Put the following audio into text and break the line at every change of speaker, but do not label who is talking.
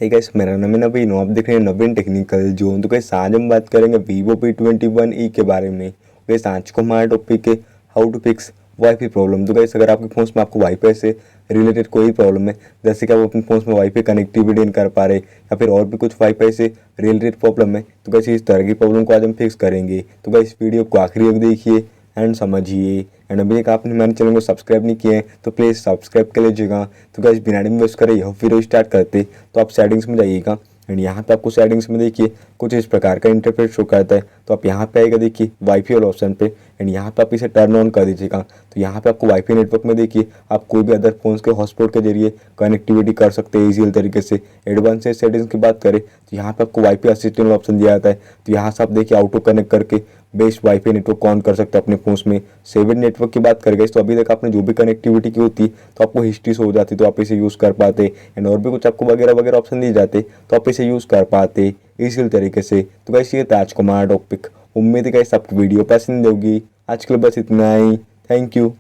Hey guys, मेरा नाम है नवीन, आप देख रहे हैं नवीन टेक्निकल जोन। तो गाइस आज हम बात करेंगे Vivo V21e के बारे में। गाइस आज को हमारा टॉपिक है how to fix WiFi problem. तो गाइस अगर आपके फ़ोन में आपको वाईफाई से रिलेटेड कोई प्रॉब्लम है, जैसे कि आप अपने फ़ोन में वाईफाई कनेक्टिविटी नहीं कर पा रहे या फिर और भी कुछ वाईफाई से रिलेटेड प्रॉब्लम है, तो गाइस इस तरह की प्रॉब्लम को आज हम फिक्स करेंगे। तो गाइस वीडियो को आखिरी तक देखिए एंड समझिए। एंड अभी तक आपने हमारे चैनल को सब्सक्राइब नहीं किया है तो प्लीज़ सब्सक्राइब कर लीजिएगा। तो गाइस बिना टाइम वेस्ट करे यह वीडियो स्टार्ट करते। तो आप सेटिंग्स में जाइएगा एंड यहाँ पे आपको सेटिंग्स में देखिए कुछ इस प्रकार का इंटरफेस शो करता है। तो आप यहाँ पे आएगा देखिए वाईफाई वाले ऑप्शन पे एंड यहाँ पे आप इसे टर्न ऑन कर दीजिएगा। तो यहाँ पे आपको वाईफाई नेटवर्क में देखिए आप कोई भी अदर फोन्स के हॉटस्पॉट के जरिए कनेक्टिविटी कर सकते हैं इजीली तरीके से। एडवांस सेटिंग्स की बात करें तो यहाँ पे आपको वाईफाई असिस्टेंट ऑप्शन दिया जाता है। तो यहाँ से आप देखिए ऑटो कनेक्ट करके बेस्ट वाईफाई नेटवर्क को ऑन कर सकते हैं अपने फोन में। सेवन नेटवर्क की बात करेंगे तो अभी तक आपने जो भी कनेक्टिविटी की होती तो आपको हिस्ट्री हो जाती, तो आप इसे यूज़ कर पाते एंड और भी कुछ आपको वगैरह वगैरह ऑप्शन दिए जाते तो आप इसे यूज़ कर पाते इसी तरीके से। तो गाइस ये था आज का हमारा टॉपिक। उम्मीद है गाइस आपको वीडियो पसंद होगी। आज के लिए बस इतना ही। Thank you.